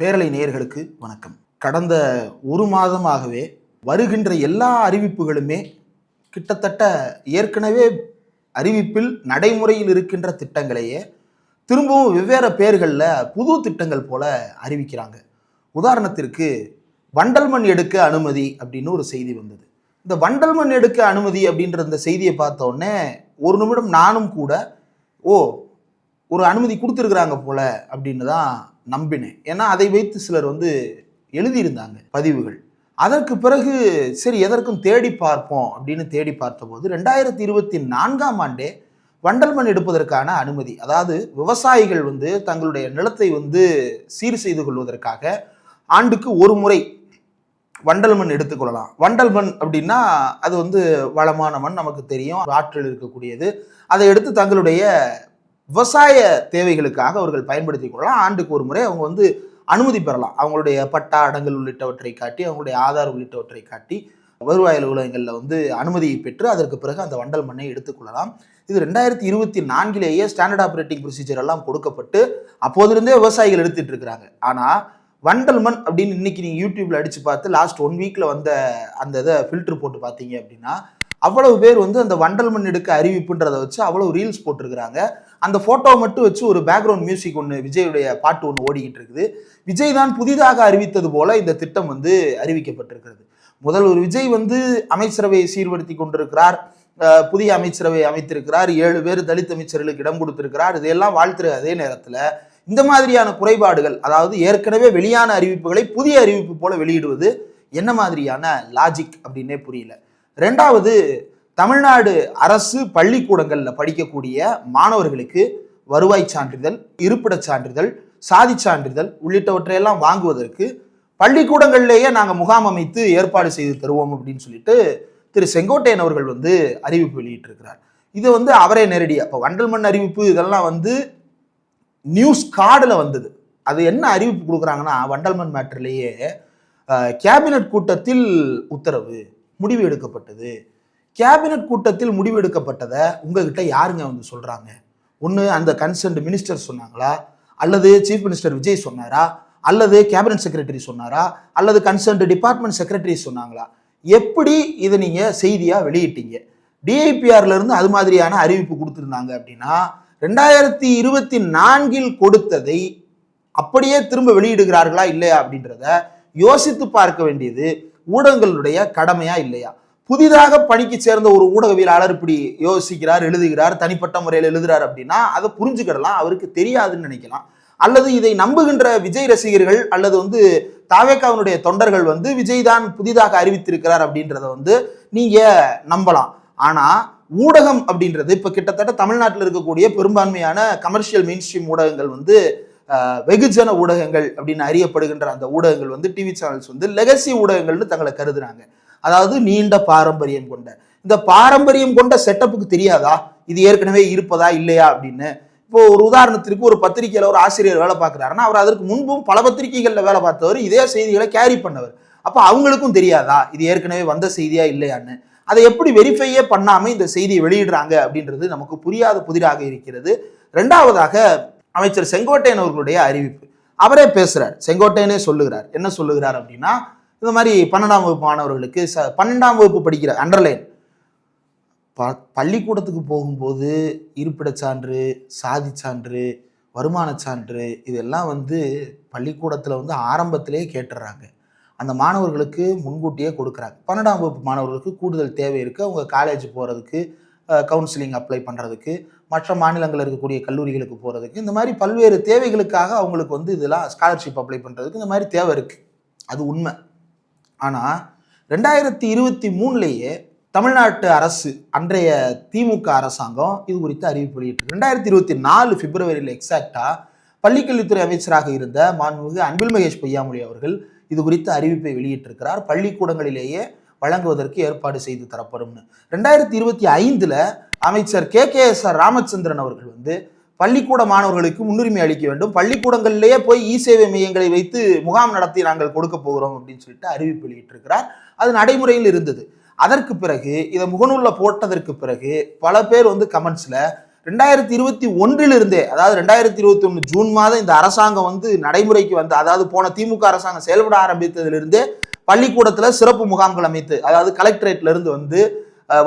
பேரலை நேயர்களுக்கு வணக்கம். கடந்த ஒரு மாதமாகவே வருகின்ற எல்லா அறிவிப்புகளுமே கிட்டத்தட்ட ஏற்கனவே அறிவிப்பில் நடைமுறையில் இருக்கின்ற திட்டங்களையே திரும்பவும் வெவ்வேறு பெயர்களில் புது திட்டங்கள் போல அறிவிக்கிறாங்க. உதாரணத்திற்கு வண்டல் மண் எடுக்க அனுமதி அப்படின்னு ஒரு செய்தி வந்தது. இந்த வண்டல் மண் எடுக்க அனுமதி அப்படின்ற இந்த செய்தியை பார்த்த உடனே ஒரு நிமிடம் நானும் கூட ஒரு அனுமதி கொடுத்துருக்குறாங்க போல அப்படின்னு தான் நம்பினேன். ஏன்னா அதை வைத்து சிலர் எழுதியிருந்தாங்க பதிவுகள். அதற்கு பிறகு சரி எதற்கும் தேடி பார்ப்போம் அப்படின்னு தேடி பார்த்தபோது 2024ஆம் ஆண்டே வண்டல் மண் எடுப்பதற்கான அனுமதி, அதாவது விவசாயிகள் தங்களுடைய நிலத்தை சீர் செய்து கொள்வதற்காக ஆண்டுக்கு ஒரு முறை வண்டல் மண் எடுத்துக்கொள்ளலாம். வண்டல் மண் அப்படின்னா அது வளமான மண், நமக்கு தெரியும், ஆற்றில் இருக்கக்கூடியது. அதை எடுத்து தங்களுடைய விவசாய தேவைகளுக்காக அவர்கள் பயன்படுத்திக் கொள்ளலாம். ஆண்டுக்கு ஒரு முறை அவங்க அனுமதி பெறலாம். அவங்களுடைய பட்டா அடங்கல் உள்ளிட்டவற்றை காட்டி, அவங்களுடைய ஆதார் உள்ளிட்டவற்றை காட்டி வருவாய் அலுவலகங்களில் அனுமதியை பெற்று அதற்கு பிறகு அந்த வண்டல் மண்ணை எடுத்துக்கொள்ளலாம். இது 2024லேயே ஸ்டாண்டர்ட் ஆப்ரேட்டிங் ப்ரொசீஜர் எல்லாம் கொடுக்கப்பட்டு அப்போதிருந்தே விவசாயிகள் எடுத்துட்டு இருக்கிறாங்க. ஆனால் வண்டல் மண் அப்படின்னு இன்னைக்கு நீங்கள் யூடியூப்ல அடிச்சு பார்த்து லாஸ்ட் 1 வீக்ல வந்த அந்த இதை ஃபில்டர் போட்டு பார்த்தீங்க அப்படின்னா அவ்வளவு பேர் அந்த வண்டல் மண் எடுக்க அறிவிப்புன்றதை வச்சு அவ்வளவு ரீல்ஸ் போட்டிருக்கிறாங்க. அந்த போட்டோவை மட்டும் வச்சு ஒரு பேக்ரவுண்ட் மியூசிக் ஒன்று, விஜயுடைய பாட்டு ஒன்று ஓடிக்கிட்டு இருக்குது. விஜய் தான் புதிதாக அறிவித்தது போல இந்த திட்டம் அறிவிக்கப்பட்டிருக்கிறது. முதல்வர் விஜய் அமைச்சரவையை சீர்படுத்தி கொண்டிருக்கிறார், புதிய அமைச்சரவை அமைத்திருக்கிறார், 7 பேர் தலித் அமைச்சர்களுக்கு இடம் கொடுத்திருக்கிறார். இதையெல்லாம் வாழ்த்துற அதே நேரத்தில் இந்த மாதிரியான குறைபாடுகள், அதாவது ஏற்கனவே வெளியான அறிவிப்புகளை புதிய அறிவிப்பு போல வெளியிடுவது என்ன மாதிரியான லாஜிக் அப்படின்னே புரியல. ரெண்டாவது, தமிழ்நாடு அரசு பள்ளிக்கூடங்களில் படிக்கக்கூடிய மாணவர்களுக்கு வருவாய் சான்றிதழ், இருப்பிடச் சான்றிதழ், சாதி சான்றிதழ் உள்ளிட்டவற்றையெல்லாம் வாங்குவதற்கு பள்ளிக்கூடங்களிலேயே நாங்கள் முகாம் அமைத்து ஏற்பாடு செய்து தருவோம் அப்படின்னு சொல்லிட்டு திரு செங்கோட்டையன் அவர்கள் அறிவிப்பு வெளியிட்டிருக்கிறார். இது அவரே நேரடியாக இப்போ வண்டல் மண் அறிவிப்பு இதெல்லாம் நியூஸ் கார்டில் வந்தது. அது என்ன அறிவிப்பு கொடுக்குறாங்கன்னா, வண்டல் மண் மேட்டர்லேயே கேபினட் கூட்டத்தில் உத்தரவு, முடிவு எடுக்கப்பட்டது. கேபினட் கூட்டத்தில் முடிவு எடுக்கப்பட்டதை உங்ககிட்ட யாருங்க சொல்றாங்க? ஒன்று அந்த கன்சர்ன்ட் மினிஸ்டர் சொன்னாங்களா, அல்லது சீஃப் மினிஸ்டர் விஜய் சொன்னாரா, அல்லது கேபினட் செக்ரட்டரி சொன்னாரா, அல்லது கன்சர்ன்ட் டிபார்ட்மெண்ட் செக்ரட்டரி சொன்னாங்களா? எப்படி இதை நீங்க செய்தியா வெளியிட்டீங்க? டிஐபிஆர்ல இருந்து அது மாதிரியான அறிவிப்பு கொடுத்திருந்தாங்க அப்படின்னா 2024இல் கொடுத்ததை அப்படியே திரும்ப வெளியிடுகிறார்களா இல்லையா அப்படின்றத யோசித்து பார்க்க வேண்டியது ஊடகங்களுடைய கடமையா இல்லையா? புதிதாக பணிக்கு சேர்ந்த ஒரு ஊடகவியலாளர் இப்படி யோசிக்கிறார், எழுதுகிறார், தனிப்பட்ட முறையில் எழுதுறார் அப்படின்னா அதை புரிஞ்சுக்கிடலாம், அவருக்கு தெரியாதுன்னு நினைக்கலாம். அல்லது இதை நம்புகின்ற விஜய் ரசிகர்கள் அல்லது தாவேக்காவினுடைய தொண்டர்கள் விஜய் தான் புதிதாக அறிவித்திருக்கிறார் அப்படின்றத நீங்க நம்பலாம். ஆனா ஊடகம் அப்படின்றது இப்ப கிட்டத்தட்ட தமிழ்நாட்டில் இருக்கக்கூடிய பெரும்பான்மையான கமர்ஷியல் மெயின் ஸ்ட்ரீம் ஊடகங்கள் வெகுஜன ஊடகங்கள் அப்படின்னு அறியப்படுகின்ற அந்த ஊடகங்கள் டிவி சேனல்ஸ் லெகசி ஊடகங்கள்னு தங்களை கருதுறாங்க. அதாவது நீண்ட பாரம்பரியம் கொண்ட, இந்த பாரம்பரியம் கொண்ட செட்டப்புக்கு தெரியாதா இது ஏற்கனவே இருப்பதா இல்லையா அப்படின்னு? இப்போ ஒரு உதாரணத்திற்கு ஒரு பத்திரிகையில ஒரு ஆசிரியர் வேலை பார்க்கிறாருன்னா அவர் அதற்கு முன்பும் பல பத்திரிகைகள்ல வேலை பார்த்தவர், இதே செய்திகளை கேரி பண்ணவர். அப்ப அவங்களுக்கும் தெரியாதா இது ஏற்கனவே வந்த செய்தியா இல்லையான்னு? அதை எப்படி வெரிஃபையே பண்ணாம இந்த செய்தியை வெளியிடுறாங்க அப்படின்றது நமக்கு புரியாத புதிராக இருக்கிறது. ரெண்டாவதாக, அமைச்சர் செங்கோட்டையன் அவர்களுடைய அறிவிப்பு, அவரே பேசுறார், செங்கோட்டையனே சொல்லுகிறார். என்ன சொல்லுகிறார் அப்படின்னா, இந்த மாதிரி 12ஆம் வகுப்பு மாணவர்களுக்கு 12ஆம் வகுப்பு படிக்கிற அண்டர்லைன் பள்ளிக்கூடத்துக்கு போகும்போது இருப்பிடச் சான்று, சாதி சான்று, வருமான சான்று இதெல்லாம் பள்ளிக்கூடத்தில் ஆரம்பத்திலே கேட்டுறாங்க. அந்த மாணவர்களுக்கு முன்கூட்டியே கொடுக்குறாங்க. 12ஆம் வகுப்பு மாணவர்களுக்கு கூடுதல் தேவை இருக்குது, அவங்க காலேஜ் போகிறதுக்கு, கவுன்சிலிங் அப்ளை பண்ணுறதுக்கு, மற்ற மாநிலங்களில் இருக்கக்கூடிய கல்லூரிகளுக்கு போகிறதுக்கு, இந்த மாதிரி பல்வேறு தேவைகளுக்காக அவங்களுக்கு இதெல்லாம் ஸ்காலர்ஷிப் அப்ளை பண்ணுறதுக்கு இந்த மாதிரி தேவை இருக்குது. அது உண்மை. ஆனால் 2023லேயே தமிழ்நாட்டு அரசு, அன்றைய திமுக அரசாங்கம் இது குறித்து அறிவிப்பு வெளியிட்டு 2024 பிப்ரவரியில் எக்ஸாக்டா பள்ளிக்கல்வித்துறை அமைச்சராக இருந்த மாண்புமிகு அன்பில் மகேஷ் பொய்யாமொழி அவர்கள் இது குறித்து அறிவிப்பை வெளியிட்டிருக்கிறார். பள்ளிக்கூடங்களிலேயே வழங்குவதற்கு ஏற்பாடு செய்து தரப்படும். 2025ல் அமைச்சர் KKSR ராமச்சந்திரன் அவர்கள் பள்ளிக்கூட மாணவர்களுக்கு முன்னுரிமை அளிக்க வேண்டும், பள்ளிக்கூடங்களிலேயே போய் இ சேவை மையங்களை வைத்து முகாம் நடத்தி நாங்கள் கொடுக்க போகிறோம் அப்படின்னு சொல்லிட்டு அறிவிப்பு வெளியிட்டிருக்கிறார். அது நடைமுறையில் இருந்தது. அதற்கு பிறகு இதை முகநூல்ல போட்டதற்கு பிறகு பல பேர் கமெண்ட்ஸ்ல 2021 அதாவது 2021 ஜூன் மாதம் இந்த அரசாங்கம் வந்து நடைமுறைக்கு வந்து, அதாவது போன திமுக அரசாங்கம் செயல்பட ஆரம்பித்ததிலிருந்தே பள்ளிக்கூடத்துல சிறப்பு முகாம்கள் அமைத்து, அதாவது கலெக்டரேட்ல இருந்து வந்து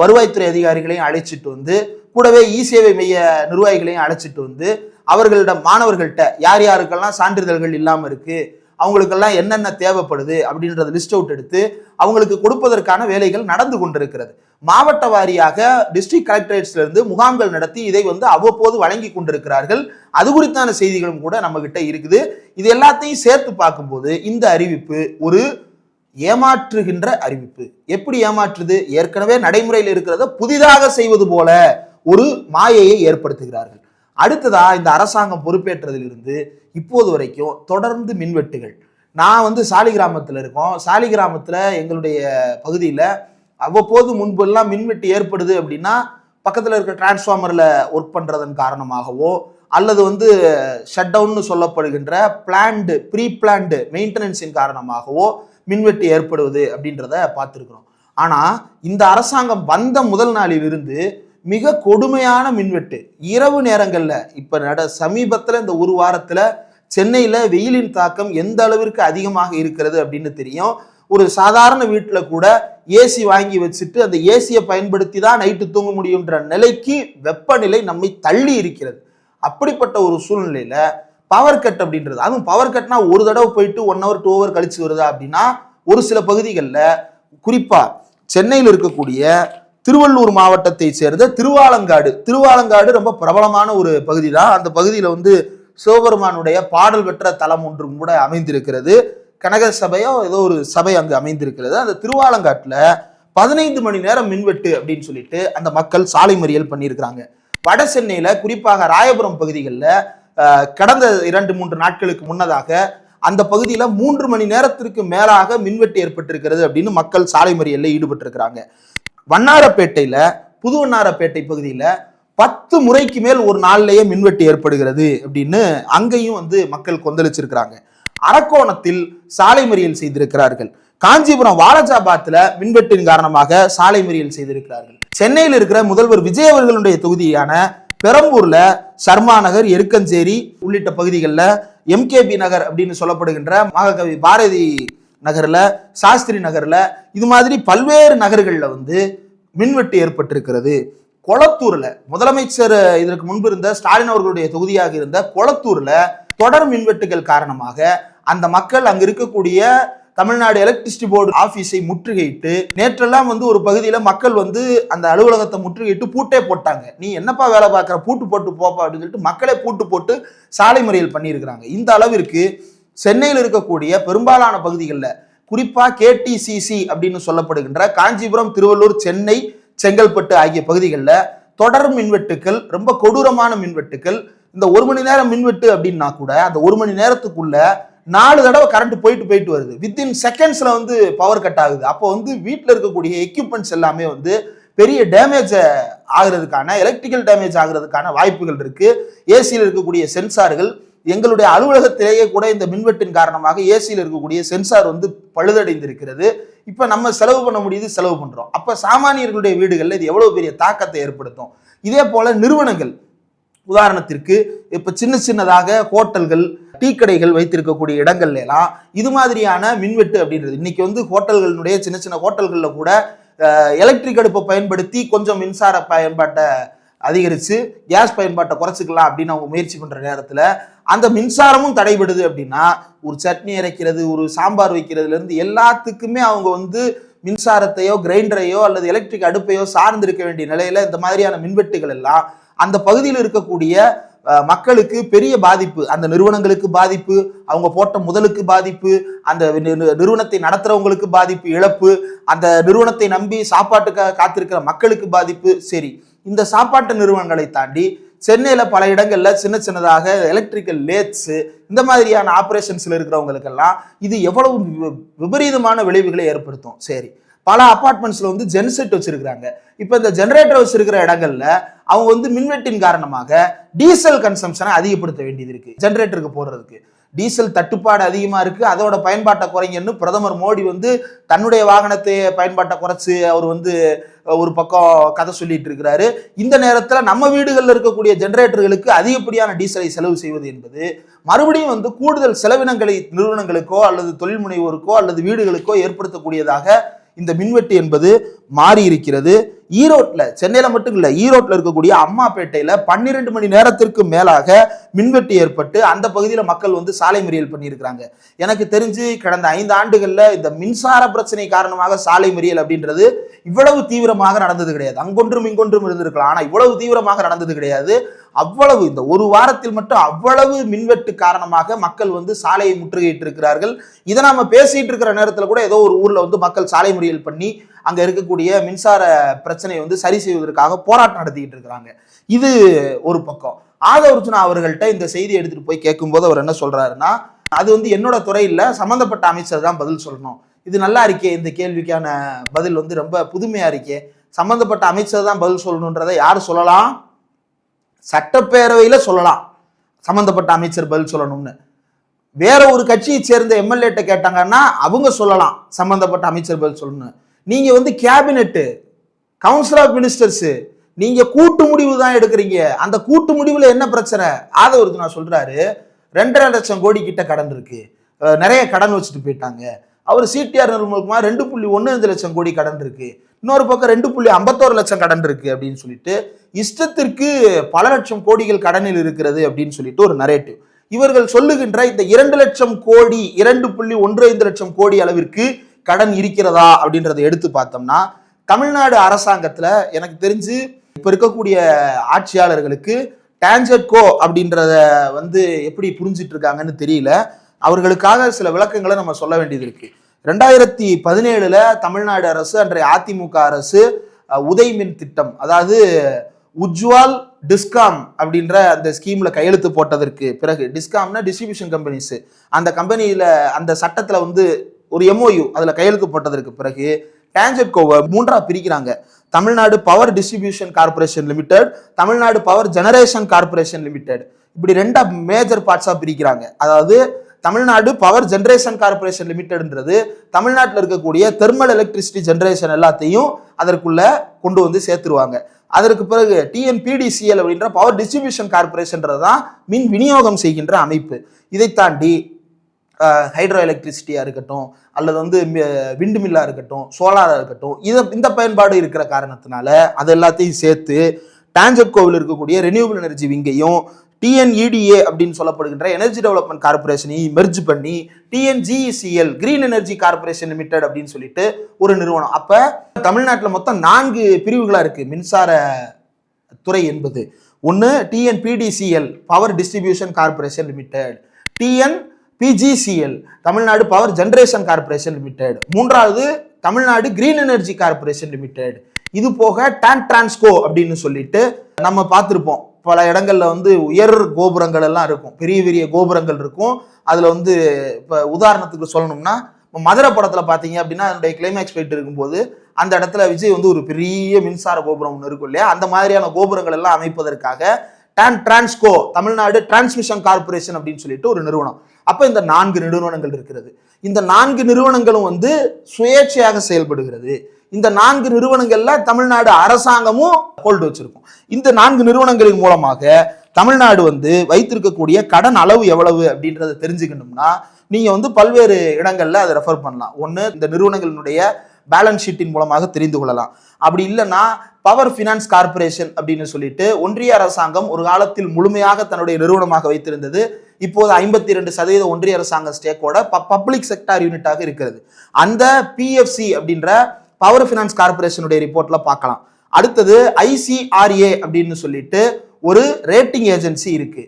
வருவாய்த்துறை அதிகாரிகளையும் அழைச்சிட்டு வந்து, கூடவே இ சேவை மைய நிர்வாகிகளையும் அழைச்சிட்டு வந்து அவர்களிடம் மாணவர்கள்ட்ட யார் யாருக்கெல்லாம் சான்றிதழ்கள் இல்லாம இருக்கு, அவங்களுக்கெல்லாம் என்னென்ன தேவைப்படுது அப்படின்றத லிஸ்ட் அவுட் எடுத்து அவங்களுக்கு கொடுப்பதற்கான வேலைகள் நடந்து கொண்டிருக்கிறது. மாவட்ட வாரியாக டிஸ்ட்ரிக்ட் கலெக்டரேட்ஸ்ல இருந்து முகாம்கள் நடத்தி இதை வந்து அவ்வப்போது வழங்கி கொண்டிருக்கிறார்கள். அது குறித்தான செய்திகளும் கூட நம்ம கிட்ட இருக்குது. இது எல்லாத்தையும் சேர்த்து பார்க்கும்போது இந்த அறிவிப்பு ஒரு ஏமாற்றுகின்ற அறிவிப்பு. எப்படி ஏமாற்றுது? ஏற்கனவே நடைமுறையில் இருக்கிறத புதிதாக செய்வது போல ஒரு மாயையை ஏற்படுத்துகிறார்கள். அடுத்ததா இந்த அரசாங்கம் பொறுப்பேற்றதிலிருந்து இப்போது வரைக்கும் தொடர்ந்து மின்வெட்டுகள். நான் வந்து சாலிகிராமத்தில் இருக்கோம். சாலிகிராமத்தில் எங்களுடைய பகுதியில் அவ்வப்போது முன்பெல்லாம் மின்வெட்டு ஏற்படுது அப்படின்னா பக்கத்தில் இருக்கிற டிரான்ஸ்ஃபார்மரில் ஒர்க் பண்ணுறதன் காரணமாகவோ அல்லது வந்து ஷட் டவுன்னு சொல்லப்படுகின்ற ப்ரீ பிளான்டு மெயின்டெனன்ஸின் காரணமாகவோ மின்வெட்டு ஏற்படுவது அப்படின்றத பார்த்துருக்குறோம். ஆனால் இந்த அரசாங்கம் வந்த முதல் நாளிலிருந்து மிக கொடுமையான மின்வெட்டு இரவு நேரங்களில். இப்போ சமீபத்தில் இந்த ஒரு வாரத்தில் சென்னையில் வெயிலின் தாக்கம் எந்த அளவிற்கு அதிகமாக இருக்கிறது அப்படின்னு தெரியும். ஒரு சாதாரண வீட்டில் கூட ஏசி வாங்கி வச்சுட்டு அந்த ஏசியை பயன்படுத்தி தான் நைட்டு தூங்க முடியுன்ற நிலைக்கு வெப்பநிலை நம்மை தள்ளி இருக்கிறது. அப்படிப்பட்ட ஒரு சூழ்நிலையில பவர் கட் அப்படின்றது, அதுவும் பவர் கட்னா ஒரு தடவை போயிட்டு 1 hour 2 hour கழிச்சு வருதா அப்படின்னா ஒரு சில பகுதிகளில், குறிப்பா சென்னையில் இருக்கக்கூடிய திருவள்ளூர் மாவட்டத்தை சேர்ந்த திருவாலங்காடு ரொம்ப பிரபலமான ஒரு பகுதி தான். அந்த பகுதியில் வந்து சிவபெருமானுடைய பாடல் பெற்ற தலம் ஒன்றும் கூட அமைந்திருக்கிறது. கனக சபையோ ஏதோ ஒரு சபை அங்கு அமைந்திருக்கிறது. அந்த திருவாலங்காட்டில் 15 மணி நேரம் மின்வெட்டு அப்படின்னு சொல்லிட்டு அந்த மக்கள் சாலை மறியல் பண்ணியிருக்கிறாங்க. வட சென்னையில குறிப்பாக ராயபுரம் பகுதிகளில் கடந்த 2-3 நாட்களுக்கு முன்னதாக அந்த பகுதியில் 3 மணி நேரத்திற்கு மேலாக மின்வெட்டு ஏற்பட்டிருக்கிறது அப்படின்னு மக்கள் சாலை மறியலில் ஈடுபட்டு இருக்கிறாங்க. வண்ணாரப்பேட்டையில புது வண்ணாரப்பேட்டை பகுதியில் 10 முறைக்கு மேல் ஒரு நாள்லயே மின்வெட்டு ஏற்படுகிறது அப்படின்னு அங்கேயும் வந்து மக்கள் கொந்தளிச்சிருக்கிறாங்க. அரக்கோணத்தில் சாலை மறியல் செய்திருக்கிறார்கள். காஞ்சிபுரம் வாலஜாபாத்ல மின்வெட்டின் காரணமாக சாலை மறியல் செய்திருக்கிறார்கள். சென்னையில் இருக்கிற முதல்வர் விஜய் அவர்களுடைய தொகுதியான பெரம்பூர்ல சர்மா நகர், எருக்கஞ்சேரி உள்ளிட்ட பகுதிகளில், எம்கேபி நகர் அப்படின்னு சொல்லப்படுகின்ற மகாகவி பாரதி நகர்ல, சாஸ்திரி நகர்ல, இது மாதிரி பல்வேறு நகர்களில் வந்து மின்வெட்டு ஏற்பட்டிருக்கிறது. கொளத்தூர்ல முதலமைச்சர் இதற்கு முன்பு இருந்த ஸ்டாலின் அவர்களுடைய தொகுதியாக இருந்த கொளத்தூர்ல தொடர் மின்வெட்டுகள் காரணமாக அந்த மக்கள் அங்க இருக்கக்கூடிய தமிழ்நாடு எலக்ட்ரிசிட்டி போர்டு ஆபீஸை முற்றுகையிட்டு, நேற்றெல்லாம் வந்து ஒரு பகுதியில மக்கள் வந்து அந்த அலுவலகத்தை முற்றுகையிட்டு பூட்டே போட்டாங்க. நீ என்னப்பா வேலை பார்க்குற, பூட்டு போட்டு போப்பா அப்படின்னு சொல்லிட்டு மக்களே பூட்டு போட்டு சாலை மறியல் பண்ணியிருக்கிறாங்க. இந்த அளவிற்கு சென்னையில் இருக்கக்கூடிய பெரும்பாலான பகுதிகளில், குறிப்பா கேடிசிசி அப்படின்னு சொல்லப்படுகின்ற காஞ்சிபுரம், திருவள்ளூர், சென்னை, செங்கல்பட்டு ஆகிய பகுதிகளில் தொடர் மின்வெட்டுக்கள், ரொம்ப கொடூரமான மின்வெட்டுக்கள். இந்த 1 மணி நேரம் மின்வெட்டு அப்படின்னா கூட அந்த 1 மணி நேரத்துக்குள்ள 4 தடவை கரண்ட் போயிட்டு வருது. வித்தின் செகண்ட்ஸ்ல வந்து பவர் கட் ஆகுது. அப்போ வந்து வீட்டில் இருக்கக்கூடிய எக்யூப்மெண்ட்ஸ் எல்லாமே வந்து பெரிய டேமேஜ் ஆகிறதுக்கான, எலக்ட்ரிக்கல் டேமேஜ் ஆகிறதுக்கான வாய்ப்புகள் இருக்கு. ஏசியில் இருக்கக்கூடிய சென்சார்கள், எங்களுடைய அலுவலகத்திலேயே கூட இந்த மின்வெட்டின் காரணமாக ஏசியில் இருக்கக்கூடிய சென்சார் வந்து பழுதடைந்திருக்கிறது. இப்ப நம்ம செலவு பண்ண முடியுது, செலவு பண்றோம். அப்ப சாமானியர்களுடைய வீடுகளில் இது எவ்வளவு பெரிய தாக்கத்தை ஏற்படுத்தும். இதே போல நிறுவனங்கள், உதாரணத்திற்கு இப்ப சின்னதாக ஹோட்டல்கள், டீ கடைகள் வைத்திருக்கக்கூடிய இடங்கள்ல எல்லாம் இது மாதிரியான மின்வெட்டு அப்படின்றது, இன்னைக்கு வந்து ஹோட்டல்களுடைய சின்ன ஹோட்டல்கள்ல கூட எலக்ட்ரிக் அடுப்பை பயன்படுத்தி கொஞ்சம் மின்சார பயன்பாட்டை அதிகரித்து கேஸ் பயன்பாட்டை குறைச்சிக்கலாம் அப்படின்னு அவங்க முயற்சி பண்ற நேரத்தில் அந்த மின்சாரமும் தடைபடுது. அப்படின்னா ஒரு சட்னி அரைக்கிறது, ஒரு சாம்பார் வைக்கிறதுல இருந்து எல்லாத்துக்குமே அவங்க வந்து மின்சாரத்தையோ கிரைண்டரையோ அல்லது எலக்ட்ரிக் அடுப்பையோ சார்ந்து இருக்க வேண்டிய நிலையில இந்த மாதிரியான மின்வெட்டுகள் எல்லாம் அந்த பகுதியில் இருக்கக்கூடிய மக்களுக்கு பெரிய பாதிப்பு, அந்த நிறுவனங்களுக்கு பாதிப்பு, அவங்க போட்ட முதலுக்கு பாதிப்பு, அந்த நிறுவனத்தை நடத்துறவங்களுக்கு பாதிப்பு, இழப்பு, அந்த நிறுவனத்தை நம்பி சாப்பாட்டுக்காக காத்திருக்கிற மக்களுக்கு பாதிப்பு. சரி, இந்த சாப்பாட்டு நிறுவனங்களை தாண்டி சென்னையில பல இடங்கள்ல சின்னதாக எலக்ட்ரிக்கல் லேத்ஸ் இந்த மாதிரியான ஆபரேஷன்ஸ்ல இருக்கிறவங்களுக்கெல்லாம் இது எவ்வளவு விபரீதமான விளைவுகளை ஏற்படுத்தும். சரி, பல அபார்ட்மெண்ட்ஸ்ல வந்து ஜென்செட் வச்சிருக்கிறாங்க. இப்ப இந்த ஜெனரேட்டர் வச்சிருக்கிற இடங்கள்ல அவங்க வந்து மின்வெட்டின் காரணமாக டீசல் கன்சம்ஷனை அதிகப்படுத்த வேண்டியது இருக்கு. ஜெனரேட்டருக்கு போடுறதுக்கு டீசல் தட்டுப்பாடு அதிகமா இருக்கு, அதோட பயன்பாட்டை குறைங்கன்னு பிரதமர் மோடி வந்து தன்னுடைய வாகனத்தை பயன்பாட்டை குறைச்சு அவர் வந்து ஒரு பக்கம் கதை சொல்லிட்டு இருக்கிறாரு. இந்த நேரத்துல நம்ம வீடுகளில் இருக்கக்கூடிய ஜெனரேட்டர்களுக்கு அதிகப்படியான டீசலை செலவு செய்வது என்பது மறுபடியும் வந்து கூடுதல் செலவினங்களை நிறுவனங்களுக்கோ அல்லது தொழில் முனைவோருக்கோ அல்லது வீடுகளுக்கோ ஏற்படுத்தக்கூடியதாக இந்த மின்வெட்டு என்பது மாறி இருக்கிறது. ஈரோட்ல, சென்னையில மட்டும் இல்ல, ஈரோட்ல இருக்கக்கூடிய அம்மாப்பேட்டையில 12 மணி நேரத்திற்கு மேலாக மின்வெட்டு ஏற்பட்டு அந்த பகுதியில மக்கள் வந்து சாலை மறியல் பண்ணியிருக்கிறாங்க. எனக்கு தெரிஞ்சு கடந்த 5 ஆண்டுகள்ல இந்த மின்சார பிரச்சனை காரணமாக சாலை மறியல் அப்படின்றது இவ்வளவு தீவிரமாக நடந்தது கிடையாது. அங்கொன்றும் இங்கொன்றும் இருந்திருக்கலாம், ஆனா இவ்வளவு தீவிரமாக நடந்தது கிடையாது. அவ்வளவு இந்த ஒரு வாரத்தில் மட்டும் அவ்வளவு மின்வெட்டு காரணமாக மக்கள் வந்து சாலையை முற்றுகையிட்டு இருக்கிறார்கள். இதை நாம பேசிட்டு இருக்கிற நேரத்தில் கூட ஏதோ ஒரு ஊர்ல வந்து மக்கள் சாலை மறியல் பண்ணி அங்க இருக்கக்கூடிய மின்சார பிரச்சனையை வந்து சரி செய்வதற்காக போராட்டம் நடத்திக்கிட்டு இருக்கிறாங்க. இது ஒரு பக்கம். ஆதவர்ஜுனா அவர்கள்ட்ட இந்த செய்தி எடுத்துட்டு போய் கேட்கும்போது அவர் என்ன சொல்றாருன்னா, அது வந்து என்னோட துறை இல்ல, சம்பந்தப்பட்ட அமைச்சர் தான் பதில் சொல்லணும். இது நல்லா இருக்கே, இந்த கேள்விக்கான பதில் வந்து ரொம்ப புதுமையா இருக்கே, சம்பந்தப்பட்ட அமைச்சர் தான் பதில் சொல்லணுன்றதை யாரு சொல்லலாம்? சட்டப்பேரவையில சொல்லலாம் சம்பந்தப்பட்ட அமைச்சர் பதில் சொல்லணும்னு. வேற ஒரு கட்சியை சேர்ந்த எம்எல்ஏட்ட கேட்டாங்கன்னா அவங்க சொல்லலாம் சம்பந்தப்பட்ட அமைச்சர் பதில் சொல்லணும். நீங்க வந்து கேபினெட், கவுன்சில் ஆஃப் மினிஸ்டர்ஸ், நீங்க கூட்டு முடிவு தான் எடுக்கிறீங்க. அந்த கூட்டு முடிவுல என்ன பிரச்சனை? ஆதவர்ஜுனா சொல்றாரு, 2.5 லட்சம் கோடி கிட்ட கடன் இருக்கு, நிறைய கடன் வச்சுட்டு போயிட்டாங்க. அவர் சிடிஆர் நிர்மல்குமார் 2.15 லட்சம் கோடி கடன் இருக்கு, இன்னொரு பக்கம் 2.51 லட்சம் கடன் இருக்கு அப்படின்னு சொல்லிட்டு இஷ்டத்திற்கு பல லட்சம் கோடிகள் கடனில் இருக்கிறது அப்படின்னு சொல்லிட்டு ஒரு நரேட்டிவ். இவர்கள் சொல்லுகின்ற இந்த 2 லட்சம் கோடி, 2.15 லட்சம் கோடி அளவிற்கு கடன் இருக்கிறதா அப்படின்றத எடுத்து பார்த்தோம்னா, தமிழ்நாடு அரசாங்கத்துல எனக்கு தெரிஞ்சு இப்ப இருக்கக்கூடிய ஆட்சியாளர்களுக்கு டான்ஜெட்கோ அப்படின்றத வந்து எப்படி புரிஞ்சிட்டு இருக்காங்கன்னு தெரியல. அவர்களுக்காக சில விளக்கங்களை நம்ம சொல்ல வேண்டியது இருக்கு. 2017 தமிழ்நாடு அரசு, அன்றைய அதிமுக அரசு உதய்மின் திட்டம், அதாவது உஜ்வால் டிஸ்காம் அப்படின்ற அந்த ஸ்கீம்ல கையெழுத்து போட்டதற்கு பிறகு, டிஸ்காம்னா டிஸ்ட்ரிபியூஷன் கம்பெனிஸ், அந்த கம்பெனியில அந்த சட்டத்துல வந்து ஒரு எம்ஓயு அதுல கையெழுத்து போட்டதற்கு பிறகு டான்ஜெட்கோவை 3ஆ பிரிக்கிறாங்க. Tamil Nadu power distribution corporation limited, Tamil Nadu power generation corporation limited, இப்படி 2 மேஜர் பார்ட்ஸா பிரிக்கிறாங்க. அதாவது தமிழ்நாடு பவர் ஜெனரேஷன் கார்பரேஷன் லிமிடெட்ன்றது தமிழ்நாட்டில் இருக்கக்கூடிய தெர்மல் எலக்ட்ரிசிட்டி ஜெனரேஷன் எல்லாத்தையும் அதற்குள்ள கொண்டு வந்து சேர்த்துருவாங்க. அதற்கு பிறகு டிஎன்பிடிசிஎல் அப்படின்ற பவர் டிஸ்ட்ரிபியூஷன் கார்பரேஷன்றது தான் மின் விநியோகம் செய்கின்ற அமைப்பு. இதை தாண்டி ஹைட்ரோ எலக்ட்ரிசிட்டியா இருக்கட்டும், அல்லது வந்து விண்டு மில்லா இருக்கட்டும், சோலாரா இருக்கட்டும், இந்த பயன்பாடு இருக்கிற காரணத்தினால அது எல்லாத்தையும் சேர்த்து டான்ஜெட்கோவில் இருக்கக்கூடிய ரெனியூபிள் எனர்ஜி விங்கையும் டிஎன்இடிஏ அப்படின்னு சொல்லப்படுகின்ற எனர்ஜி டெவலப்மெண்ட் கார்பரேஷனையும் மெர்ஜ் பண்ணி டிஎன்ஜிஇசிஎல் கிரீன் எனர்ஜி கார்பரேஷன் லிமிடெட் அப்படின்னு சொல்லிட்டு ஒரு நிறுவனம். அப்ப தமிழ்நாட்டில் மொத்தம் 4 பிரிவுகளா இருக்கு மின்சார துறை என்பது. ஒன்னு TNPDCL power distribution corporation limited, TNPGCL Tamil Nadu power generation corporation limited, 3வது Tamil Nadu green energy corporation limited. இது போக டிரான்ஸ்கோ அப்படின்னு சொல்லிட்டு நம்ம பார்த்திருப்போம். பல இடங்கள்ல வந்து உயர் கோபுரங்கள் எல்லாம் இருக்கும், பெரிய பெரிய கோபுரங்கள் இருக்கும். அதுல வந்து இப்ப உதாரணத்துக்கு சொல்லணும்னா, மதுரை படத்துல பாத்தீங்க அப்படின்னா அதனுடைய கிளைமேக்ஸ் போயிட்டு இருக்கும்போது அந்த இடத்துல விஜய் வந்து ஒரு பெரிய மின்சார கோபுரம் ஒன்று இருக்கும் இல்லையா, அந்த மாதிரியான கோபுரங்கள் எல்லாம் அமைப்பதற்காக டிரான்ஸ்கோ தமிழ்நாடு டிரான்ஸ்மிஷன் கார்பரேஷன் அப்படின்னு சொல்லிட்டு ஒரு நிறுவனம். அப்ப இந்த 4 நிறுவனங்கள் இருக்கிறது. இந்த 4 நிறுவனங்களும் வந்து சுயேட்சையாக செயல்படுகிறது. இந்த 4 நிறுவனங்கள்ல தமிழ்நாடு அரசாங்கமும் ஹோல்டு வச்சிருக்கும். இந்த 4 நிறுவனங்களின் மூலமாக தமிழ்நாடு வந்து வைத்திருக்கக்கூடிய கடன் அளவு எவ்வளவு அப்படின்றத தெரிஞ்சுக்கணும்னா நீங்க வந்து பல்வேறு இடங்கள்ல அதை ரெஃபர் பண்ணலாம். ஒண்ணு, இந்த நிறுவனங்களினுடைய பேலன்ஸ் ஷீட்டின் மூலமாக தெரிந்து கொள்ளலாம். அப்படி இல்லைன்னா பவர் ஃபினான்ஸ் கார்பரேஷன் அப்படின்னு சொல்லிட்டு ஒன்றிய அரசாங்கம் ஒரு காலத்தில் முழுமையாக தன்னுடைய நிறுவனமாக வைத்திருந்தது. இப்போது 52% ஒன்றிய அரசாங்க ஸ்டேக்கோட பப்ளிக் செக்டார் யூனிட்டாக இருக்கிறது. அந்த பிஎஃப்சி அப்படின்ற பவர் ஃபினான்ஸ் கார்பரேஷனுடைய ரிப்போர்ட்ல பார்க்கலாம். அடுத்தது ஐசிஆர்ஏ அப்படின்னு சொல்லிட்டு ஒரு ரேட்டிங் ஏஜென்சி இருக்கு.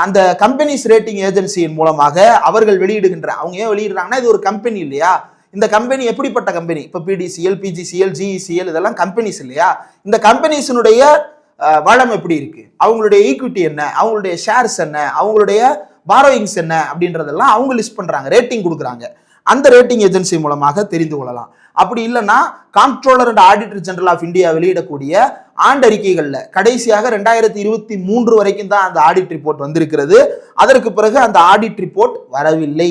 அந்த கம்பெனிஸ் ரேட்டிங் ஏஜென்சியின் மூலமாக அவர்கள் வெளியிடுகின்ற, அவங்க ஏன் வெளியிடுறாங்கன்னா இது ஒரு கம்பெனி இல்லையா, இந்த கம்பெனி எப்படிப்பட்ட கம்பெனி, இப்போ பிடிசிஎல், பிஜிசிஎல், ஜிஇசிஎல் இதெல்லாம் கம்பெனிஸ் இல்லையா, இந்த கம்பெனிஸினுடைய வளம் எப்படி இருக்கு, அவங்களுடைய ஈக்விட்டி என்ன, அவங்களுடைய ஷேர்ஸ் என்ன, அவங்களுடைய பாரோயிங்ஸ் என்ன அப்படின்றதெல்லாம் அவங்க லிஸ்ட் பண்றாங்க, ரேட்டிங் கொடுக்குறாங்க. அந்த ரேட்டிங் ஏஜென்சி மூலமாக தெரிந்து கொள்ளலாம். அப்படி இல்லைன்னா comptroller and auditor general of India வெளியிடக்கூடிய ஆண்டறிக்கைகள்ல கடைசியாக 2023 வரைக்கும் தான் அந்த ஆடிட் ரிப்போர்ட் வந்திருக்கிறது. அதற்கு பிறகு அந்த ஆடிட் ரிப்போர்ட் வரவில்லை.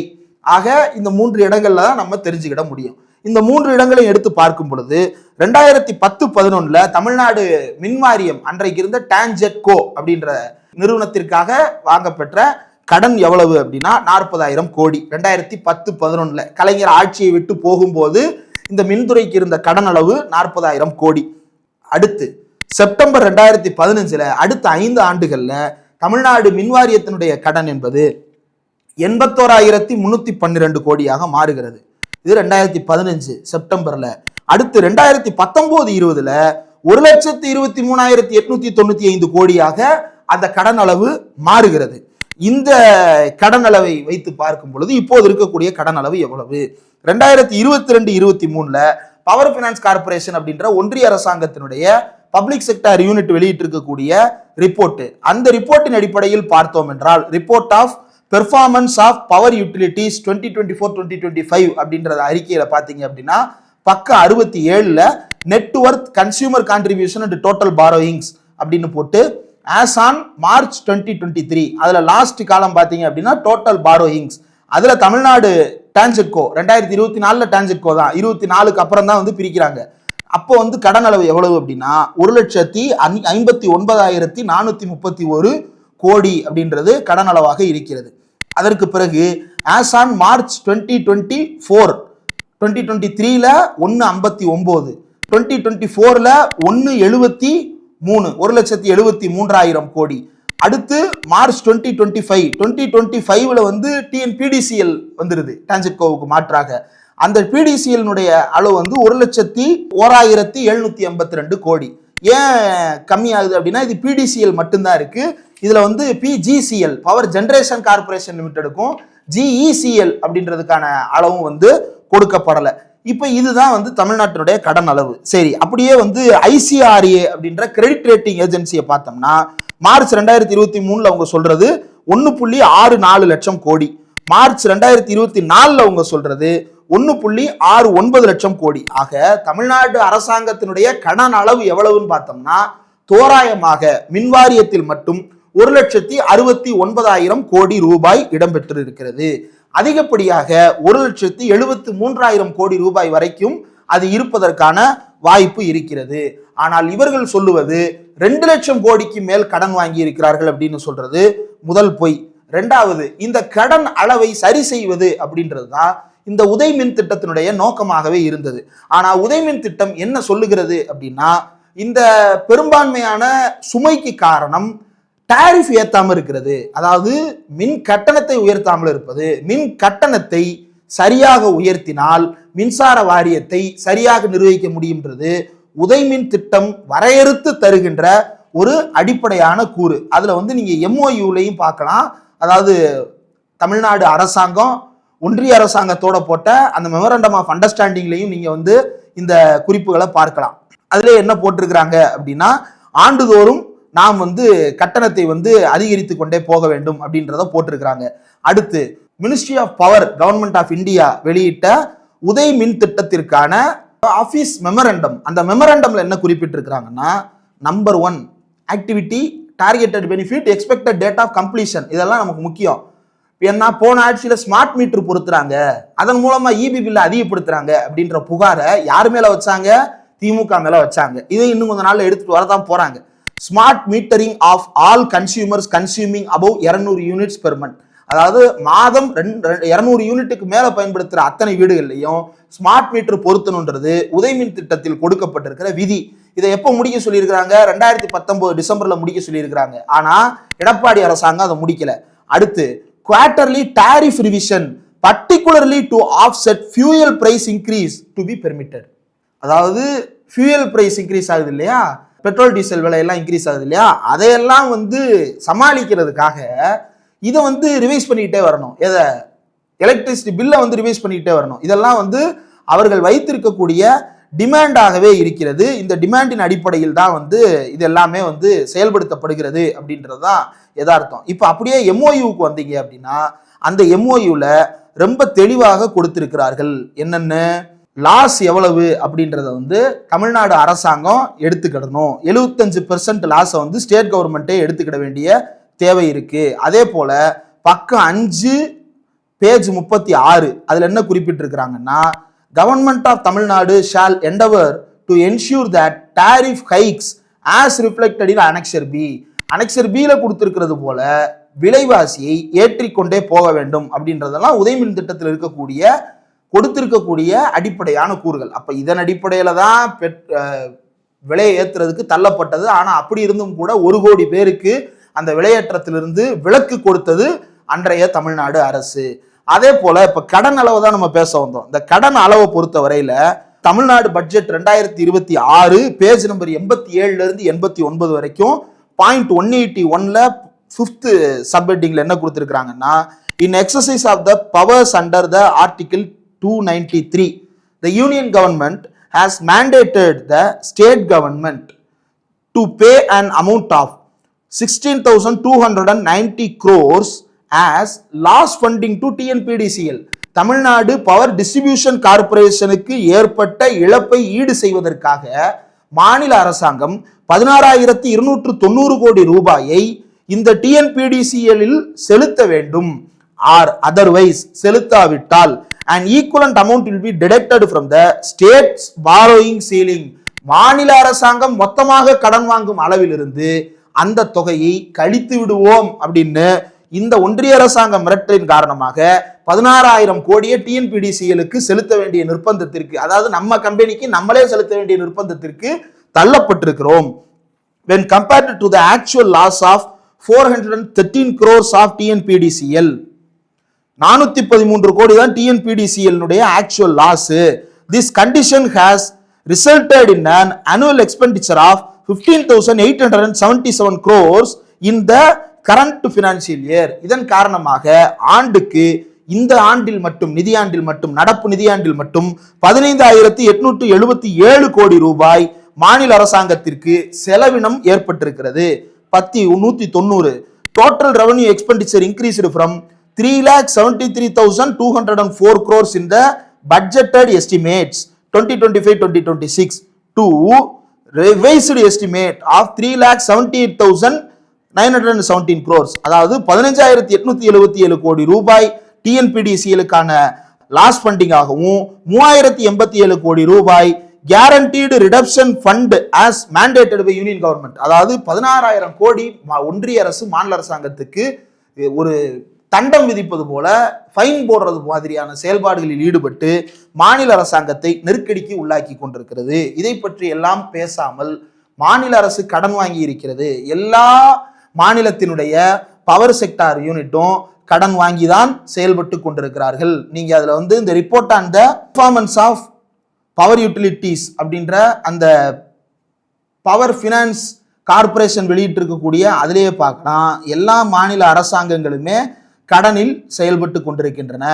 ஆக இந்த 3 இடங்கள்ல தான் நம்ம தெரிஞ்சுக்கிட முடியும். இந்த 3 இடங்களையும் எடுத்து பார்க்கும் பொழுது 2010-11 தமிழ்நாடு மின்வாரியம் அன்றைக்கு இருந்த டான்ஜெட்கோ அப்படின்ற நிறுவனத்திற்காக வாங்கப்பெற்ற கடன் எவ்வளவு அப்படின்னா 40,000 கோடி. 2010-11 கலைஞர் ஆட்சியை விட்டு போகும்போது இந்த மின்துறைக்கு இருந்த கடன் அளவு 40,000 கோடி. அடுத்து செப்டம்பர் 2015 அடுத்த 5 ஆண்டுகள்ல தமிழ்நாடு மின்வாரியத்தினுடைய கடன் என்பது 81,312 கோடியாக மாறுகிறது. இது 2015 செப்டம்பர்ல. அடுத்து 2019-20 1,23,895 கோடியாக அந்த கடன் அளவு மாறுகிறது. இந்த கடன் அளவை வைத்து பார்க்கும் பொழுது இப்போது இருக்கக்கூடிய கடன் அளவு எவ்வளவு? 2022-23 பவர் பைனான்ஸ் கார்பரேஷன் அப்படின்ற ஒன்றிய அரசாங்கத்தினுடைய பப்ளிக் செக்டார் யூனிட் வெளியிட்டு இருக்கக்கூடிய ரிப்போர்ட், அந்த ரிப்போர்ட்டின் அடிப்படையில் பார்த்தோம் என்றால் report of performance of power utilities 2024-2025 அப்படின்ற அறிக்கையில பாத்தீங்க அப்படின்னா பக்கம் 67 net worth consumer contribution and total borrowings அப்படின்னு போட்டு ஆஸ் ஆன் மார்ச் 2023 அதுல லாஸ்ட் காலம் பாத்தீங்க அப்படின்னா டோட்டல் பாரோயிங்ஸ் அதுல தமிழ்நாடு டான்ஜெட்கோ 2024 டான்ஜெட்கோ தான் 24க்கு அப்புறம் தான் வந்து பிரிக்கிறாங்க. அப்போ வந்து கடன் அளவு எவ்வளவு அப்படின்னா 1,59,431 கோடி அப்படின்றது கடன் அளவாக இருக்கிறது. அதற்கு பிறகு ஆஸ் ஆன் மார்ச் 2024 2023ல 1,59, 2024ல 1,73, 1,73,000 கோடி. அடுத்து மார்ச் 2025ல வந்து டிஎன்பிடிசிஎல் வந்துருது டான்ஜெட்கோவுக்கு மாற்றாக. அந்த பிடிசிஎல் அளவு வந்து 1,01,782 கோடி. ஏன் கம்மியாகுது அப்படின்னா இது பிடிசிஎல் மட்டும்தான் இருக்கு. இதுல வந்து பிஜிசிஎல் பவர் ஜெனரேஷன் கார்பரேஷன் லிமிடெடுக்கும் ஜிஇசிஎல் அப்படின்றதுக்கான அளவும் வந்து கொடுக்கப்படல. இப்ப இதுதான் வந்து தமிழ்நாட்டினுடைய கடன் அளவு. சரி, அப்படியே வந்து ஐசிஆர்ஏ அப்படின்ற கிரெடிட் ரேட்டிங் ஏஜென்சியை பார்த்தோம்னா மார்ச் 2023 அவங்க சொல்றது 1.64 லட்சம் கோடி. மார்ச் 2024 அவங்க சொல்றது 1.69 லட்சம் கோடி. ஆக தமிழ்நாடு அரசாங்கத்தினுடைய கடன் அளவு எவ்வளவுன்னு பார்த்தோம்னா தோராயமாக மின்வாரியத்தில் மட்டும் 1,69,000 கோடி ரூபாய் இடம்பெற்று இருக்கிறது. அதிகப்படியாக 1,73,000 கோடி ரூபாய் வரைக்கும் அது இருப்பதற்கான வாய்ப்பு இருக்கிறது. ஆனால் இவர்கள் சொல்லுவது 2 லட்சம் கோடிக்கு மேல் கடன் வாங்கி இருக்கிறார்கள் அப்படின்னு சொல்றது முதல் பொய். இரண்டாவது, இந்த கடன் அளவை சரி செய்வது அப்படின்றது தான் இந்த உதய் மின் திட்டத்தினுடைய நோக்கமாகவே இருந்தது. ஆனா உதய் மின் திட்டம் என்ன சொல்லுகிறது அப்படின்னா இந்த பெரும்பான்மையான சுமைக்கு காரணம் டாரிஃப் ஏத்தாம இருக்கிறது. அதாவது மின் கட்டணத்தை உயர்த்தாமல் இருப்பது. மின் கட்டணத்தை சரியாக உயர்த்தினால் மின்சார வாரியத்தை சரியாக நிர்வகிக்க முடியும்ன்றது உதய் மின் திட்டம் வரையறுத்து தருகின்ற ஒரு அடிப்படையான கூறு. அதுல வந்து நீங்க எம்ஓயூலையும் பார்க்கலாம். அதாவது தமிழ்நாடு அரசாங்கம் ஒன்றிய அரசாங்கத்தோட போட்ட அந்த மெமரண்டம் ஆஃப் அண்டர்ஸ்டாண்டிங்லையும் நீங்க வந்து இந்த குறிப்புகளை பார்க்கலாம். அதுல என்ன போட்டிருக்கிறாங்க அப்படின்னா ஆண்டுதோறும் நாம் வந்து கட்டணத்தை வந்து அதிகரித்து கொண்டே போக வேண்டும் அப்படின்றத போட்டிருக்கிறாங்க. அடுத்து ministry of power government of India வெளியிட்ட உதய் மின் திட்டத்திற்கான ஆபீஸ் மெமரண்டம், அந்த மெமரண்டம்ல என்ன குறிப்பிட்டிருக்கிறாங்கன்னா number 1 activity, targeted benefit, expected date of completion. இதெல்லாம் நமக்கு முக்கியம். ஏன்னா போன ஆட்சியில ஸ்மார்ட் மீட்டர் பொருத்துறாங்க, அதன் மூலமா இபி பில்ல அதிகப்படுத்துறாங்க அப்படின்ற புகாரை யார் மேல வச்சாங்க? திமுக மேல வச்சாங்க. இதை இன்னும் கொஞ்ச நாள்ல எடுத்துட்டு வரதான் போறாங்க. Smart metering of all consumers consuming above 200 units per month. அதாவது மாதம் 200 யூனிட்டுக்கு மேல பயன்படுத்துற அத்தனை வீடுகள்லையும் ஸ்மார்ட் மீட்டர் பொருத்தணுன்றது உதய் மின் திட்டத்தில் கொடுக்கப்பட்டிருக்கிற விதி. இதை எப்போ முடிக்க சொல்லியிருக்கிறாங்க? 2019 டிசம்பர்ல முடிக்க சொல்லியிருக்கிறாங்க. ஆனா எடப்பாடி அரசாங்கம் அதை முடிக்கல. அடுத்து quarterly tariff revision particularly to offset fuel price increase to be permitted. அதாவது ஃபியூயல் பிரைஸ் இன்க்ரீஸ் ஆகுது இல்லையா, பெட்ரோல் டீசல் விலையெல்லாம் இன்க்ரீஸ் ஆகுது இல்லையா, அதையெல்லாம் வந்து சமாளிக்கிறதுக்காக இதை வந்து ரிவைஸ் பண்ணிக்கிட்டே வரணும். எதை? எலக்ட்ரிசிட்டி பில்லை வந்து ரிவைஸ் பண்ணிக்கிட்டே வரணும். இதெல்லாம் வந்து அவர்கள் வைத்திருக்கக்கூடிய டிமாண்டாகவே இருக்கிறது. இந்த டிமாண்டின் அடிப்படையில் தான் வந்து இது எல்லாமே வந்து செயல்படுத்தப்படுகிறது அப்படின்றது தான் யதார்த்தம். இப்போ அப்படியே எம்ஓயூக்கு வந்தீங்க அப்படின்னா அந்த எம்ஓயூல ரொம்ப தெளிவாக கொடுத்திருக்கிறார்கள். என்னென்ன? லாஸ் எவ்வளவு அப்படின்றத வந்து தமிழ்நாடு அரசாங்கம் எடுத்துக்கிடணும். 75% லாஸை வந்து ஸ்டேட் கவர்மெண்ட்டே எடுத்துக்கிட வேண்டிய தேவை இருக்கு. அதே போல பக்கம் 5 பேஜ் 36 அதுல என்ன குறிப்பிட்டிருக்கிறாங்கன்னா, government of Tamil Nadu shall endeavour to ensure that tariff hikes as reflected in annexure B. Annexure பில கொடுத்திருக்கிறது போல விலைவாசியை ஏற்றிக்கொண்டே போக வேண்டும் அப்படின்றதெல்லாம் உதயமின் திட்டத்தில் கொடுத்திருக்கக்கூடிய அடிப்படையான கூறுகள். அப்ப இதன் அடிப்படையில தான் விலையை ஏற்றுறதுக்கு தள்ளப்பட்டது. ஆனா அப்படி இருந்தும் கூட 1 கோடி பேருக்கு அந்த விலையேற்றத்திலிருந்து விலக்கு கொடுத்தது அன்றைய தமிழ்நாடு அரசு. அதே போல இப்ப கடன் அளவு தான் நம்ம பேச வந்தோம். இந்த கடன் அளவை பொறுத்த வரையில தமிழ்நாடு பட்ஜெட் 2026 பேஜ் நம்பர் 87 இருந்து 89 வரைக்கும் பாயிண்ட் 181ல 5th சப்ஹெட்டிங்ல என்ன கொடுத்திருக்காங்கன்னா, in exercise of the powers under the article 293 the union government has mandated the state government to pay an amount of 16,290 crores as loss funding to TNPDCL. Tamil Nadu power distribution கார்பரேஷனுக்கு ஏற்பட்ட இழப்பை ஈடு செய்வதற்காக மாநில அரசாங்கம் 16,290 கோடி ரூபாயை இந்த டிஎன்பிடிசிஎல்லில் செலுத்த வேண்டும். ஆர் அதர்வைஸ் செலுத்தாவிட்டால் an equivalent amount will be deducted from the state's borrowing ceiling. மாநில அரசாங்கம் மொத்தமாக கடன் வாங்கும் அளவிலிருந்து அந்த தொகையை கழித்து விடுவோம் அப்படின்னு இந்த ஒன்றிய அரசாங்க மிரட்டலின் காரணமாக 16,000 கோடியை டிஎன்பிடிசிஎலுக்கு செலுத்த வேண்டிய நிர்பந்தத்திற்கு, அதாவது நம்ம கம்பெனிக்கு நம்மளே செலுத்த வேண்டிய நிர்பந்தத்திற்கு தள்ளப்பட்டிருக்கிறோம். when compared to the actual loss of 413 crores of TNPDCL, 413 crore தான் TNPDCL actual loss. This condition has resulted in an annual expenditure of 15,877 crores in the current financial year. இதன் காரணமாக ஆண்டுக்கு இந்த ஆண்டில் மட்டும் நிதியாண்டில் மட்டும் நடப்பு நிதியாண்டில் மட்டும் 15,877 கோடி ரூபாய் மாநில அரசாங்கத்திற்கு செலவினம் ஏற்பட்டிருக்கிறது. 190. Total revenue expenditure increased from 3,73,204 crores in the budgeted estimates 2025-2026 to revised estimate of 3,78,917 crores. அதாவது 15,877 கோடி ரூபாய் டிஎன்பிடிசிஎலுக்கான லாஸ் ஃபண்டிங் ஆகவும் 3,087 கோடி ரூபாய் guaranteed reduction fund as mandated by union government. அதாவது 16,000 கோடி ஒன்றிய அரசு மாநில அரசாங்கத்துக்கு ஒரு தண்டம் விதிப்பது போல ஃபைன் போடுறது மாதிரியான செயல்பாடுகளில் ஈடுபட்டு மாநில அரசாங்கத்தை நெருக்கடிக்கு உள்ளாக்கி கொண்டிருக்கிறது. இதை பற்றி எல்லாம் பேசாமல் மாநில அரசு கடன் வாங்கி இருக்கிறது. எல்லா மாநிலத்தினுடைய பவர் செக்டார் யூனிட்டும் கடன் வாங்கி தான் செயல்பட்டு கொண்டிருக்கிறார்கள். நீங்க அதுல வந்து இந்த report on the performance of power utilities அப்படின்ற அந்த பவர் ஃபினான்ஸ் கார்பரேஷன் வெளியிட்டு இருக்கக்கூடிய அதிலேயே பார்க்கலாம், எல்லா மாநில அரசாங்கங்களுமே கடனில் செயல்பட்டு கொண்டிருக்கின்றன.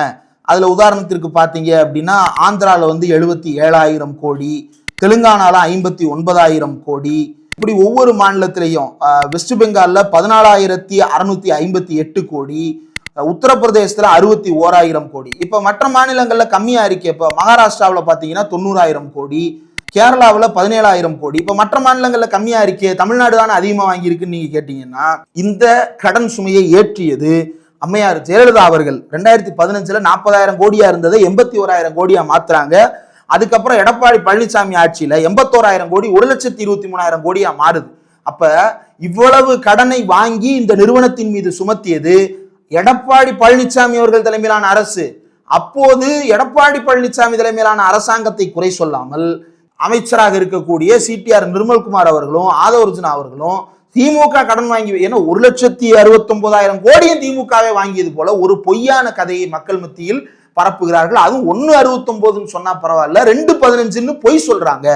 அதுல உதாரணத்திற்கு பார்த்தீங்க அப்படின்னா ஆந்திரால வந்து 77,000 கோடி, தெலுங்கானால 59,000 கோடி, இப்படி ஒவ்வொரு மாநிலத்திலையும் வெஸ்ட் பெங்கால்ல 14,658 கோடி, உத்தரப்பிரதேசத்துல 61,000 கோடி. இப்ப மற்ற மாநிலங்கள்ல கம்மியா இருக்கு. இப்ப மகாராஷ்டிராவில் பாத்தீங்கன்னா 90,000 கோடி, கேரளாவில் 17,000 கோடி. இப்ப மற்ற மாநிலங்கள்ல கம்மியா இருக்கு, தமிழ்நாடு தானே அதிகமா வாங்கியிருக்குன்னு நீங்க கேட்டீங்கன்னா, இந்த கடன் சுமையை ஏற்றியது அம்மையார் ஜெயலலிதா அவர்கள். 2015ல 40,000 கோடியா இருந்ததை 81,000 கோடியா மாத்துறாங்க. அதுக்கப்புறம் எடப்பாடி பழனிசாமி ஆட்சியில 81,000 கோடி 1,23,000 கோடியா மாறுது. அப்ப இவ்வளவு கடனை வாங்கி இந்த நிறுவனத்தின் மீது சுமத்தியது எடப்பாடி பழனிசாமி அவர்கள் தலைமையிலான அரசு. அப்போது எடப்பாடி பழனிசாமி தலைமையிலான அரசாங்கத்தை குறை சொல்லாமல் அமைச்சராக இருக்கக்கூடிய சிடிஆர் நிர்மல்குமார் அவர்களும் ஆதவர்ஜுனா அவர்களும் திமுக கடன் வாங்கி, ஏன்னா 1,69,000 கோடியும் திமுகவே வாங்கியது போல ஒரு பொய்யான கதையை மக்கள் மத்தியில் பரப்புகிறார்கள். அதுவும் 1,69 சொன்னா பரவாயில்ல, 2,15 பொய் சொல்றாங்க.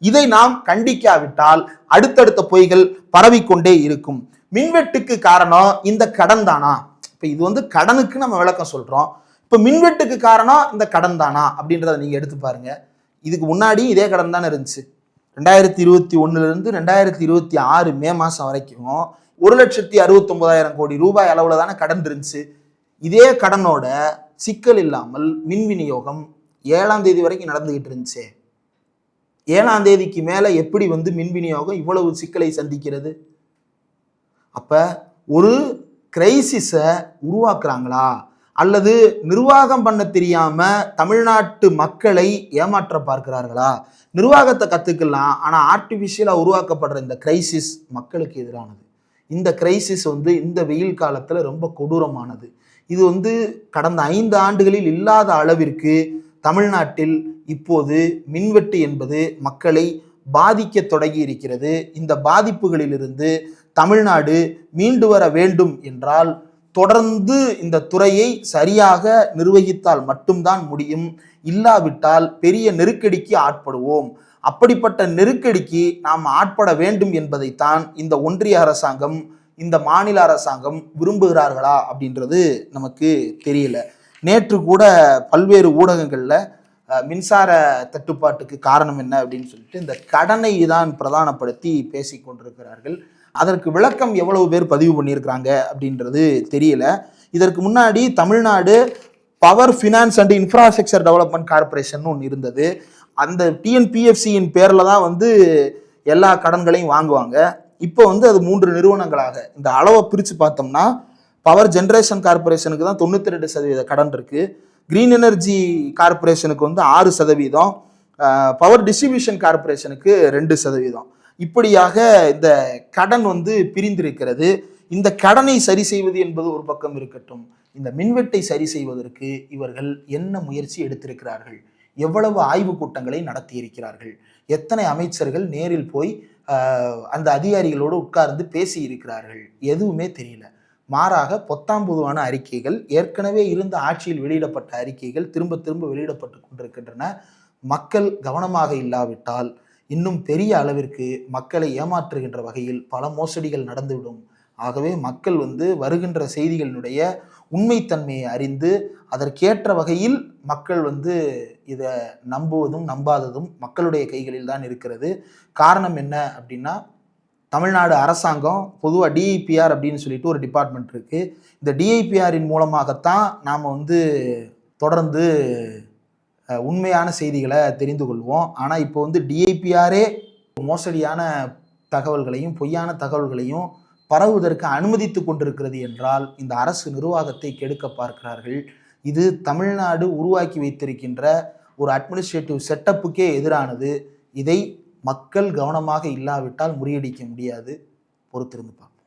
இதை நாம் கண்டிக்காவிட்டால் அடுத்தடுத்த பொய்கள் பரவிக்கொண்டே இருக்கும். மின்வெட்டுக்கு காரணம் இந்த கடன் தானா? இப்ப இது வந்து கடனுக்கு நம்ம விளக்கம் சொல்றோம். இப்ப மின்வெட்டுக்கு காரணம் இந்த கடன் தானா அப்படின்றத நீங்க எடுத்து பாருங்க. இதுக்கு முன்னாடி இதே கடன் தானே இருந்துச்சு. 2021 இருந்து 2026 மே மாசம் வரைக்கும் 1,69,000 கோடி ரூபாய் அளவுல தானே கடன் இருந்துச்சு. இதே கடனோட சிக்கல் இல்லாமல் மின் விநியோகம் 7ஆம் தேதி வரைக்கும் நடந்துகிட்டு இருந்துச்சே. 7ஆம் தேதிக்கு மேல எப்படி மின் விநியோகம் இவ்வளவு சிக்கலை சந்திக்கிறது? அப்ப ஒரு கிரைசிஸை உருவாக்குறாங்களா, அல்லது நிர்வாகம் பண்ண தெரியாம தமிழ்நாட்டு மக்களை ஏமாற்ற பார்க்கிறார்களா? நிர்வாகத்தை கத்துக்கலாம், ஆனா ஆர்டிபிஷியலா உருவாக்கப்படுற இந்த கிரைசிஸ் மக்களுக்கு எதிரானது. இந்த கிரைசிஸ் இந்த வெயில் காலத்துல ரொம்ப கொடூரமானது. இது கடந்த 5 ஆண்டுகளில் இல்லாத அளவிற்கு தமிழ்நாட்டில் இப்போது மின்வெட்டு என்பது மக்களை பாதிக்க தொடங்கி இருக்கிறது. இந்த பாதிப்புகளிலிருந்து தமிழ்நாடு மீண்டு வர வேண்டும் என்றால் தொடர்ந்து இந்த துறையை சரியாக நிர்வகித்தால் மட்டும்தான் முடியும். இல்லாவிட்டால் பெரிய நெருக்கடிக்கு ஆட்படுவோம். அப்படிப்பட்ட நெருக்கடிக்கு நாம் ஆட்பட வேண்டும் என்பதைத்தான் இந்த ஒன்றிய அரசாங்கம், இந்த மாநில அரசாங்கம் விரும்புகிறார்களா அப்படின்றது நமக்கு தெரியல. நேற்று கூட பல்வேறு ஊடகங்கள்ல மின்சார தட்டுப்பாட்டுக்கு காரணம் என்ன அப்படின்னு சொல்லிட்டு இந்த கடனை தான் பிரதானப்படுத்தி பேசி கொண்டிருக்கிறார்கள். அதற்கு விளக்கம் எவ்வளவு பேர் பதிவு பண்ணியிருக்கிறாங்க அப்படின்றது தெரியல. இதற்கு முன்னாடி Tamil Nadu power finance and infrastructure development corporation ஒன்று இருந்தது. அந்த டிஎன்பிஎஃப்சியின் பேரில் தான் எல்லா கடன்களையும் வாங்குவாங்க. இப்போ அது 3 நிறுவனங்களாக இந்த அளவை பிரித்து பார்த்தோம்னா பவர் ஜென்ரேஷன் கார்பரேஷனுக்கு தான் 92% கடன் இருக்கு. கிரீன் எனர்ஜி கார்பரேஷனுக்கு 6%, பவர் டிஸ்ட்ரிபியூஷன் கார்பரேஷனுக்கு 2%. இப்படியாக இந்த கடன் பிரிந்திருக்கிறது. இந்த கடனை சரி செய்வது என்பது ஒரு பக்கம் இருக்கட்டும், இந்த மின்வெட்டை சரி செய்வதற்கு இவர்கள் என்ன முயற்சி எடுத்திருக்கிறார்கள், எவ்வளவு ஆய்வு கூட்டங்களை நடத்தி இருக்கிறார்கள், எத்தனை அமைச்சர்கள் நேரில் போய் அந்த அதிகாரிகளோடு உட்கார்ந்து பேசி இருக்கிறார்கள், எதுவுமே தெரியல. மாறாக பொத்தாம்பொதுவான அறிக்கைகள், ஏற்கனவே இருந்த ஆட்சியில் வெளியிடப்பட்ட அறிக்கைகள் திரும்ப திரும்ப வெளியிடப்பட்டு கொண்டிருக்கின்றன. மக்கள் கவனமாக இல்லாவிட்டால் இன்னும் பெரிய அளவிற்கு மக்களை ஏமாற்றுகின்ற வகையில் பல மோசடிகள் நடந்துவிடும். ஆகவே மக்கள் வருகின்ற செய்திகளினுடைய உண்மைத்தன்மையை அறிந்து அதற்கேற்ற வகையில் மக்கள் இதை நம்புவதும் நம்பாததும் மக்களுடைய கைகளில் தான் இருக்கிறது. காரணம் என்ன அப்படின்னா, தமிழ்நாடு அரசாங்கம் பொதுவாக டிஐபிஆர் அப்படின்னு சொல்லிட்டு ஒரு டிபார்ட்மெண்ட் இருக்கு. இந்த டிஐபிஆரின் மூலமாகத்தான் நாம் தொடர்ந்து உண்மையான செய்திகளை தெரிந்து கொள்வோம். ஆனால் இப்போ டிஐபிஆரே மோசடியான தகவல்களையும் பொய்யான தகவல்களையும் பரவுவதற்கு அனுமதித்து கொண்டிருக்கிறது என்றால் இந்த அரசு நிர்வாகத்தை கெடுக்க பார்க்கிறார்கள். இது தமிழ்நாடு உருவாக்கி வைத்திருக்கின்ற ஒரு அட்மினிஸ்ட்ரேட்டிவ் செட்டப்புக்கே எதிரானது. இதை மக்கள் கவனமாக இல்லாவிட்டால் முறியடிக்க முடியாது. பொறுத்திருந்து பார்ப்போம்.